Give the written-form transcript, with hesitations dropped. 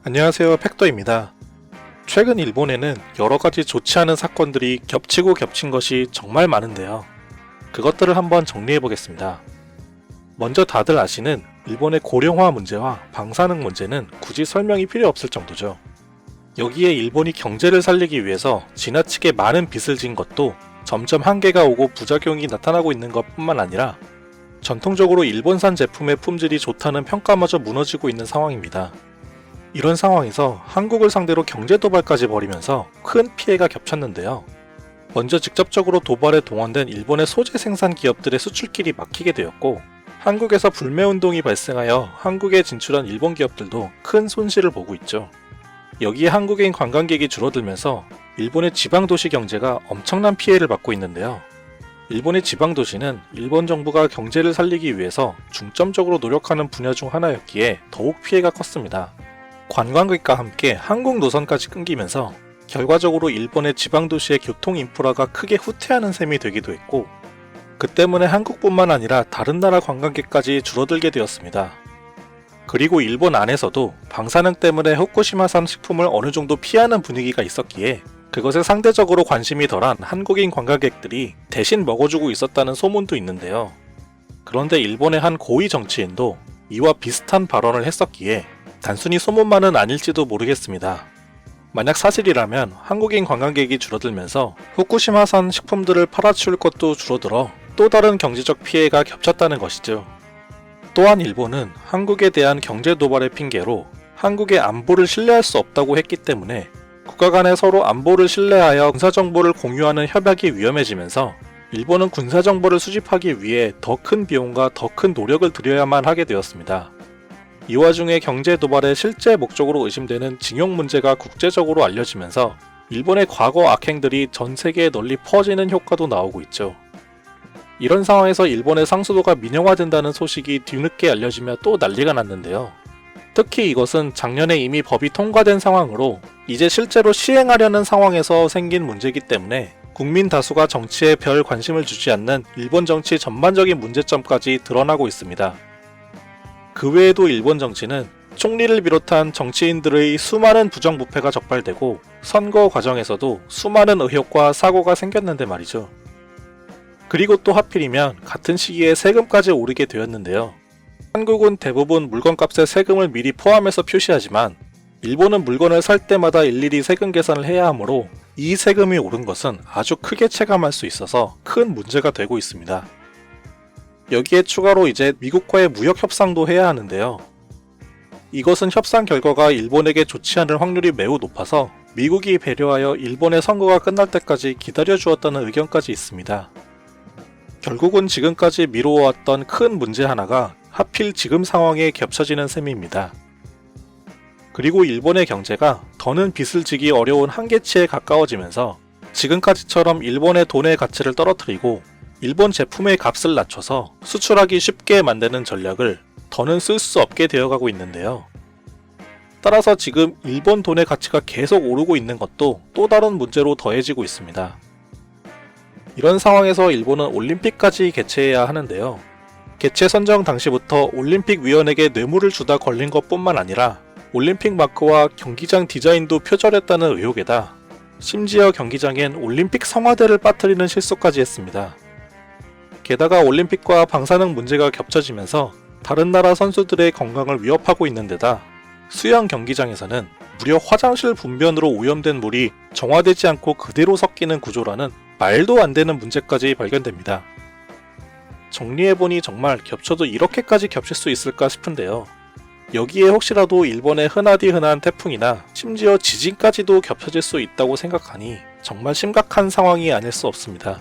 안녕하세요, 팩더입니다. 최근 일본에는 여러가지 좋지 않은 사건들이 겹치고 겹친 것이 정말 많은데요. 그것들을 한번 정리해보겠습니다. 먼저 다들 아시는 일본의 고령화 문제와 방사능 문제는 굳이 설명이 필요 없을 정도죠. 여기에 일본이 경제를 살리기 위해서 지나치게 많은 빚을 진 것도 점점 한계가 오고 부작용이 나타나고 있는 것뿐만 아니라 전통적으로 일본산 제품의 품질이 좋다는 평가마저 무너지고 있는 상황입니다. 이런 상황에서 한국을 상대로 경제 도발까지 벌이면서 큰 피해가 겹쳤는데요. 먼저 직접적으로 도발에 동원된 일본의 소재 생산 기업들의 수출길이 막히게 되었고, 한국에서 불매운동이 발생하여 한국에 진출한 일본 기업들도 큰 손실을 보고 있죠. 여기에 한국인 관광객이 줄어들면서 일본의 지방도시 경제가 엄청난 피해를 받고 있는데요. 일본의 지방도시는 일본 정부가 경제를 살리기 위해서 중점적으로 노력하는 분야 중 하나였기에 더욱 피해가 컸습니다. 관광객과 함께 항공 노선까지 끊기면서 결과적으로 일본의 지방도시의 교통 인프라가 크게 후퇴하는 셈이 되기도 했고, 그 때문에 한국뿐만 아니라 다른 나라 관광객까지 줄어들게 되었습니다. 그리고 일본 안에서도 방사능 때문에 후쿠시마산 식품을 어느 정도 피하는 분위기가 있었기에 그것에 상대적으로 관심이 덜한 한국인 관광객들이 대신 먹어주고 있었다는 소문도 있는데요. 그런데 일본의 한 고위 정치인도 이와 비슷한 발언을 했었기에 단순히 소문만은 아닐지도 모르겠습니다. 만약 사실이라면 한국인 관광객이 줄어들면서 후쿠시마산 식품들을 팔아치울 것도 줄어들어 또 다른 경제적 피해가 겹쳤다는 것이죠. 또한 일본은 한국에 대한 경제 도발의 핑계로 한국의 안보를 신뢰할 수 없다고 했기 때문에 국가 간에 서로 안보를 신뢰하여 군사정보를 공유하는 협약이 위험해지면서 일본은 군사정보를 수집하기 위해 더 큰 비용과 더 큰 노력을 들여야만 하게 되었습니다. 이 와중에 경제 도발의 실제 목적으로 의심되는 징용 문제가 국제적으로 알려지면서 일본의 과거 악행들이 전 세계에 널리 퍼지는 효과도 나오고 있죠. 이런 상황에서 일본의 상수도가 민영화된다는 소식이 뒤늦게 알려지며 또 난리가 났는데요. 특히 이것은 작년에 이미 법이 통과된 상황으로 이제 실제로 시행하려는 상황에서 생긴 문제이기 때문에 국민 다수가 정치에 별 관심을 주지 않는 일본 정치 전반적인 문제점까지 드러나고 있습니다. 그 외에도 일본 정치는 총리를 비롯한 정치인들의 수많은 부정부패가 적발되고 선거 과정에서도 수많은 의혹과 사고가 생겼는데 말이죠. 그리고 또 하필이면 같은 시기에 세금까지 오르게 되었는데요. 한국은 대부분 물건값에 세금을 미리 포함해서 표시하지만 일본은 물건을 살 때마다 일일이 세금 계산을 해야 하므로 이 세금이 오른 것은 아주 크게 체감할 수 있어서 큰 문제가 되고 있습니다. 여기에 추가로 이제 미국과의 무역 협상도 해야 하는데요. 이것은 협상 결과가 일본에게 좋지 않을 확률이 매우 높아서 미국이 배려하여 일본의 선거가 끝날 때까지 기다려주었다는 의견까지 있습니다. 결국은 지금까지 미뤄왔던 큰 문제 하나가 하필 지금 상황에 겹쳐지는 셈입니다. 그리고 일본의 경제가 더는 빚을 지기 어려운 한계치에 가까워지면서 지금까지처럼 일본의 돈의 가치를 떨어뜨리고 일본 제품의 값을 낮춰서 수출하기 쉽게 만드는 전략을 더는 쓸 수 없게 되어가고 있는데요. 따라서 지금 일본 돈의 가치가 계속 오르고 있는 것도 또 다른 문제로 더해지고 있습니다. 이런 상황에서 일본은 올림픽까지 개최해야 하는데요. 개최 선정 당시부터 올림픽위원회에게 뇌물을 주다 걸린 것뿐만 아니라 올림픽 마크와 경기장 디자인도 표절했다는 의혹에다 심지어 경기장엔 올림픽 성화대를 빠뜨리는 실수까지 했습니다. 게다가 올림픽과 방사능 문제가 겹쳐지면서 다른 나라 선수들의 건강을 위협하고 있는 데다 수영 경기장에서는 무려 화장실 분변으로 오염된 물이 정화되지 않고 그대로 섞이는 구조라는 말도 안 되는 문제까지 발견됩니다. 정리해보니 정말 겹쳐도 이렇게까지 겹칠 수 있을까 싶은데요. 여기에 혹시라도 일본의 흔하디 흔한 태풍이나 심지어 지진까지도 겹쳐질 수 있다고 생각하니 정말 심각한 상황이 아닐 수 없습니다.